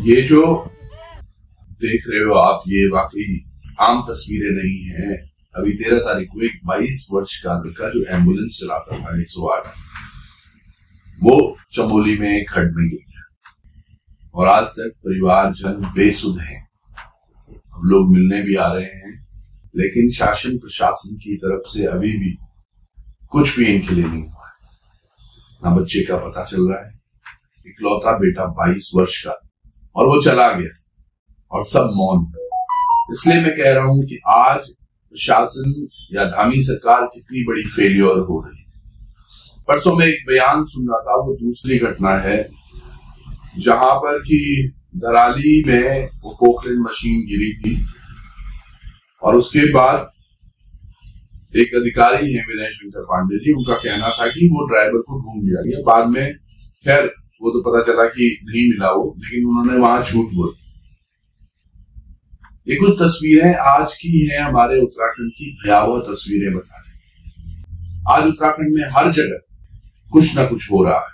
ये जो देख रहे हो आप, ये वाकई आम तस्वीरें नहीं हैं। अभी 13 तारीख को एक 22 वर्ष का लड़का जो एम्बुलेंस चलाता था 108, वो चमोली में एक खड्ड में गिर गया और आज तक परिवारजन बेसुध हैं। अब लोग मिलने भी आ रहे हैं, लेकिन शासन प्रशासन की तरफ से अभी भी कुछ भी इनके लिए नहीं हुआ है। ना बच्चे का पता चल रहा है, इकलौता बेटा 22 वर्ष का, और वो चला गया और सब मौन। इसलिए मैं कह रहा हूं कि आज प्रशासन या धामी सरकार कितनी बड़ी फेलियर हो रही है। परसों में एक बयान सुन रहा था, वो दूसरी घटना है जहां पर कि दराली में वो पोखरण मशीन गिरी थी और उसके बाद एक अधिकारी है विनय शंकर पांडे जी, उनका कहना था कि वो ड्राइवर को ढूंढ लिया गया। बाद में खैर वो तो पता चला कि नहीं मिला वो, लेकिन उन्होंने वहां झूठ बोली। ये कुछ तस्वीरें आज की हैं हमारे उत्तराखंड की, भयावह तस्वीरें बता रही। आज उत्तराखंड में हर जगह कुछ ना कुछ हो रहा है।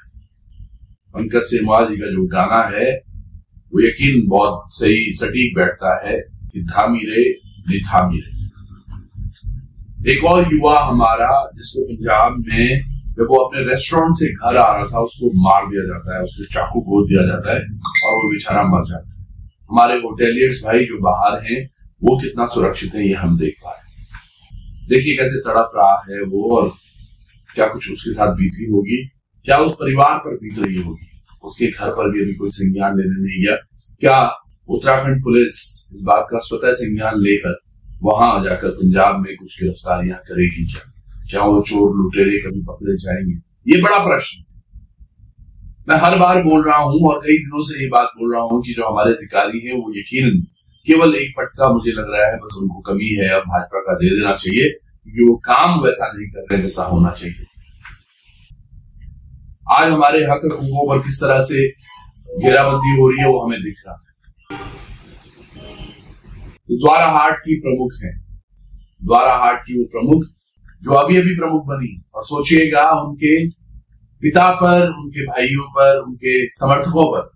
पंकज सेमवाल जी का जो गाना है वो यकीन बहुत सही सटीक बैठता है कि धामी रे निथामी रे। एक और युवा हमारा जिसको पंजाब में जब वो अपने रेस्टोरेंट से घर आ रहा था उसको मार दिया जाता है, उसको चाकू गोद दिया जाता है और वो बेचारा मर जाता है। हमारे होटेलियर्स भाई जो बाहर हैं वो कितना सुरक्षित है ये हम देख पा रहे। देखिए कैसे तड़प रहा है वो, और क्या कुछ उसके साथ बीती होगी, क्या उस परिवार पर बीत रही होगी। उसके घर पर भी अभी कोई संज्ञान लेने नहीं गया। क्या उत्तराखंड पुलिस इस बात का स्वतः संज्ञान लेकर वहां जाकर पंजाब में कुछ गिरफ्तारियां करेगी? क्या वो चोर लुटेरे कभी पकड़े जाएंगे? ये बड़ा प्रश्न। मैं हर बार बोल रहा हूं और कई दिनों से ये बात बोल रहा हूं कि जो हमारे अधिकारी हैं वो यकीनन केवल एक पटका मुझे लग रहा है बस उनको कमी है, अब भाजपा का दे देना चाहिए, क्योंकि वो काम वैसा नहीं कर रहे जैसा होना चाहिए। आज हमारे हक हकूकों पर किस तरह से घेराबंदी हो रही है वो हमें दिख रहा है। द्वारा हाट की प्रमुख है, द्वारा हाट की वो प्रमुख जो अभी अभी प्रमुख बनी, और सोचिएगा उनके पिता पर, उनके भाइयों पर, उनके समर्थकों पर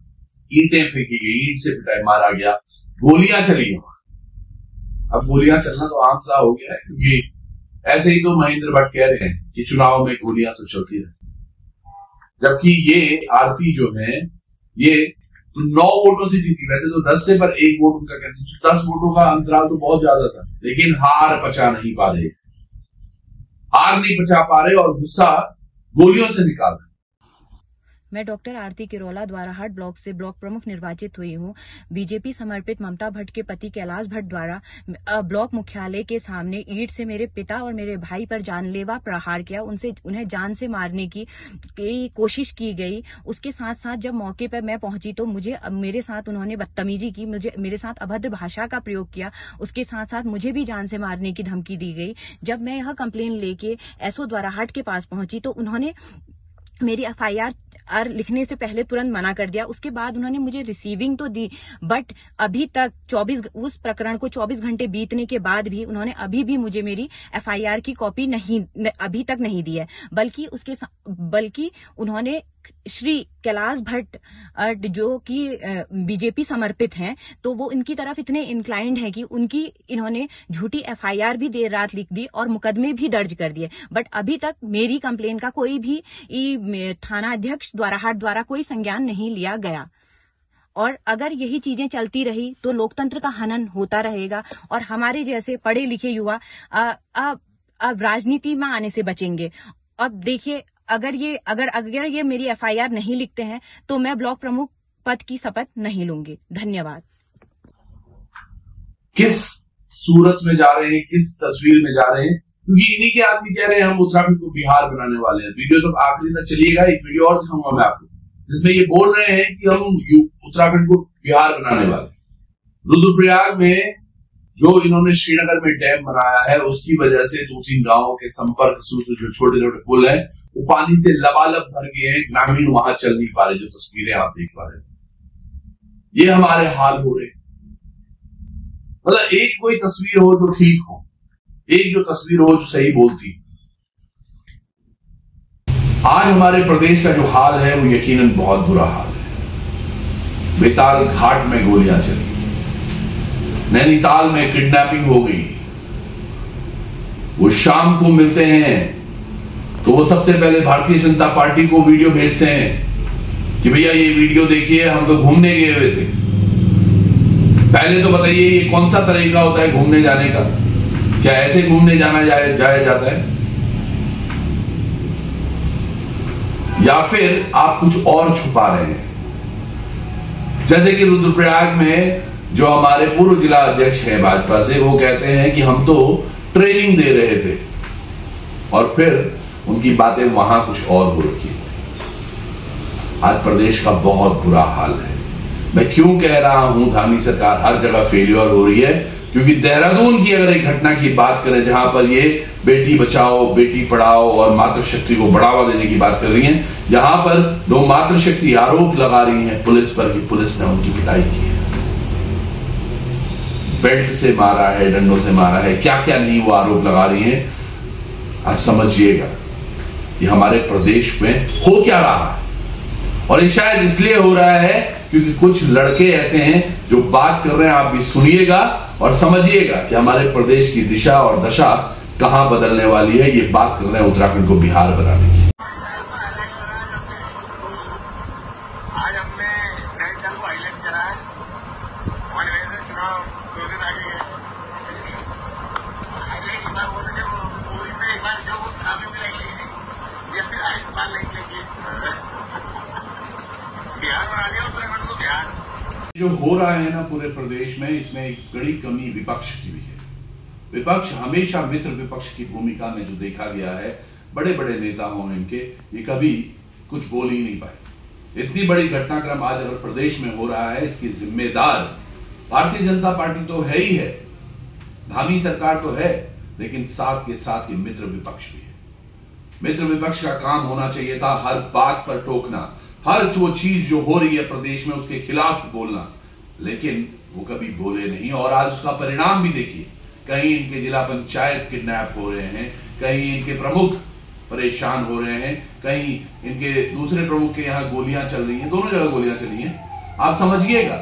ईंटें फेंकी गई, ईंट से पिटाई मारा गया, गोलियां चली। अब गोलियां चलना तो आम सा हो गया है, क्योंकि ऐसे ही तो महेंद्र भट्ट कह रहे हैं कि चुनाव में गोलियां तो चलती रहती। जबकि ये आरती जो है ये तो 9 वोटों से जीती। वैसे तो 10 से पर 1 वोट उनका कहते, 10 वोटों का अंतराल तो बहुत ज्यादा था, लेकिन हार पचा नहीं पा रहे, हार नहीं पचा पा रहे और गुस्सा गोलियों से निकाल रहे। मैं डॉक्टर आरती किरोला द्वाराहाट ब्लॉक से ब्लॉक प्रमुख निर्वाचित हुई हूं। बीजेपी समर्पित ममता भट्ट के पति कैलाश भट्ट द्वारा ब्लॉक मुख्यालय के सामने ईंट से मेरे पिता और मेरे भाई पर जानलेवा प्रहार किया, उन्हें जान से मारने की कोशिश की गई। उसके साथ साथ जब मौके पर मैं पहुंची तो मेरे साथ उन्होंने बदतमीजी की, मेरे साथ अभद्र भाषा का प्रयोग किया। उसके साथ साथ मुझे भी जान से मारने की धमकी दी गई। जब मैं यह कंप्लेन लेके एसओ द्वाराहाट के पास पहुंची तो उन्होंने मेरी एफआईआर लिखने से पहले तुरंत मना कर दिया। उसके बाद उन्होंने मुझे रिसीविंग तो दी, बट अभी तक उस प्रकरण को 24 घंटे बीतने के बाद भी उन्होंने अभी भी मुझे मेरी एफआईआर की कॉपी अभी तक नहीं दी है। बल्कि उन्होंने श्री कैलाश भट्ट जो कि बीजेपी समर्पित हैं, तो वो इनकी तरफ इतने इंक्लाइंड हैं कि इन्होंने झूठी एफआईआर भी देर रात लिख दी और मुकदमे भी दर्ज कर दिए। बट अभी तक मेरी कंप्लेन का कोई भी थाना अध्यक्ष द्वाराहाट द्वारा कोई संज्ञान नहीं लिया गया। और अगर यही चीजें चलती रही तो लोकतंत्र का हनन होता रहेगा और हमारे जैसे पढ़े लिखे युवा अब राजनीति में आने से बचेंगे। अब देखिए, अगर ये मेरी एफआईआर नहीं लिखते हैं तो मैं ब्लॉक प्रमुख पद की शपथ नहीं लूंगी। धन्यवाद। किस सूरत में जा रहे हैं, किस तस्वीर में जा रहे हैं, क्योंकि इन्हीं के आदमी कह रहे हैं हम उत्तराखंड को बिहार बनाने वाले हैं। वीडियो तो आखिरी तक चलिएगा, एक वीडियो और दिखाऊंगा मैं आपको जिसमें ये बोल रहे हैं कि हम उत्तराखंड को बिहार बनाने वाले। रुद्रप्रयाग में जो इन्होंने श्रीनगर में डैम बनाया है उसकी वजह से 2-3 गांवों के संपर्क सूत्र जो छोटे छोटे पुल हैं वो पानी से लबालब भर गए हैं। ग्रामीण वहां चल नहीं पा रहे। जो तस्वीरें आप देख पा रहे हैं ये हमारे हाल हो रहे। मतलब एक कोई तस्वीर हो जो ठीक हो, एक जो तस्वीर हो जो सही बोलती। आज हमारे प्रदेश का जो हाल है वो यकीनन बहुत बुरा हाल है। बेताल घाट में गोलियां चली, नैनीताल में किडनैपिंग हो गई। वो शाम को मिलते हैं तो वो सबसे पहले भारतीय जनता पार्टी को वीडियो भेजते हैं कि भैया ये वीडियो देखिए, हम तो घूमने गए हुए थे। पहले तो बताइए ये कौन सा तरीका होता है घूमने जाने का? क्या ऐसे घूमने जाया जाता है? या फिर आप कुछ और छुपा रहे हैं? जैसे कि रुद्रप्रयाग में जो हमारे पूर्व जिला अध्यक्ष हैं भाजपा से, वो कहते हैं कि हम तो ट्रेनिंग दे रहे थे, और फिर उनकी बातें वहां कुछ और हो रही। आज प्रदेश का बहुत बुरा हाल है। मैं क्यों कह रहा हूं धामी सरकार हर जगह फेलियर हो रही है? क्योंकि देहरादून की अगर एक घटना की बात करें जहां पर ये बेटी बचाओ बेटी पढ़ाओ और मातृशक्ति को बढ़ावा देने की बात कर रही हैं, यहां पर दो मातृशक्ति आरोप लगा रही हैं पुलिस पर कि पुलिस ने उनकी पिटाई की है, बेल्ट से मारा है, डंडों से मारा है, क्या क्या नहीं वो आरोप लगा रही हैं। आज समझिएगा ये हमारे प्रदेश में हो क्या रहा है, और ये शायद इसलिए हो रहा है क्योंकि कुछ लड़के ऐसे हैं जो बात कर रहे हैं। आप भी सुनिएगा और समझिएगा कि हमारे प्रदेश की दिशा और दशा कहां बदलने वाली है। ये बात कर रहे हैं उत्तराखंड को बिहार बनाने की। आज हमने नैनीताल को हाईलाइट करा है। हमारे वजह से चुनाव 2 दिन आगे है। एक बार बोल रहे एक बार जो वो खराबी भी लगी थी, या फिर एक बार लगी बिहार बना दिया उत्तराखंड को बिहार। जो हो रहा है ना पूरे प्रदेश में, इसमें एक बड़ी कमी विपक्ष की भी है। विपक्ष हमेशा मित्र विपक्ष की भूमिका में जो देखा गया है, बड़े बड़े नेता हों इनके, ये कभी कुछ बोल ही नहीं पाए। इतनी बड़ी घटनाक्रम आज अगर प्रदेश में हो रहा है, इसकी जिम्मेदार भारतीय जनता पार्टी तो है ही है, धामी सरकार तो है, लेकिन साथ के साथ ये मित्र विपक्ष भी है। मित्र विपक्ष का काम होना चाहिए था हर बात पर टोकना, हर वो चीज जो हो रही है प्रदेश में उसके खिलाफ बोलना, लेकिन वो कभी बोले नहीं। और आज उसका परिणाम भी देखिए, कहीं इनके जिला पंचायत किडनैप हो रहे हैं, कहीं इनके प्रमुख परेशान हो रहे हैं, कहीं इनके दूसरे प्रमुख के यहां गोलियां चल रही हैं, दोनों जगह गोलियां चली हैं। आप समझिएगा।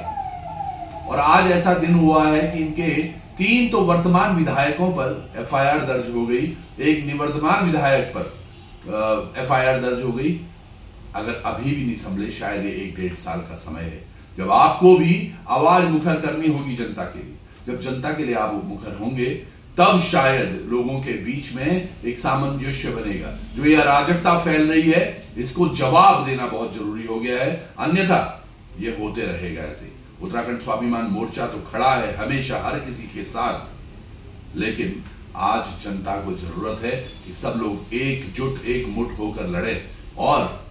और आज ऐसा दिन हुआ है कि इनके 3 तो वर्तमान विधायकों पर एफआईआर दर्ज हो गई, एक निवर्तमान विधायक पर एफआईआर दर्ज हो गई। अगर अभी भी नहीं संभले, शायद ये 1-1.5 साल का समय है जब आपको भी आवाज मुखर करनी होगी जनता के लिए। जब जनता के लिए आप मुखर होंगे, तब शायद लोगों के बीच में एक सामंजस्य बनेगा। जो ये अराजकता फैल रही है, इसको जवाब देना बहुत जरूरी हो गया है, अन्यथा ये होते रहेगा ऐसे। उत्तराखंड स्वाभिमान मोर्चा तो खड़ा है हमेशा हर किसी के साथ, लेकिन आज जनता को जरूरत है कि सब लोग एकजुट एकमुठ होकर लड़े, और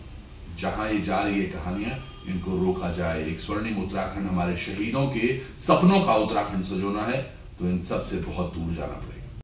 जहां ये जा रही है कहानियां, इनको रोका जाए। एक स्वर्णिम उत्तराखंड, हमारे शहीदों के सपनों का उत्तराखंड सजोना है, तो इन सब से बहुत दूर जाना पड़ेगा।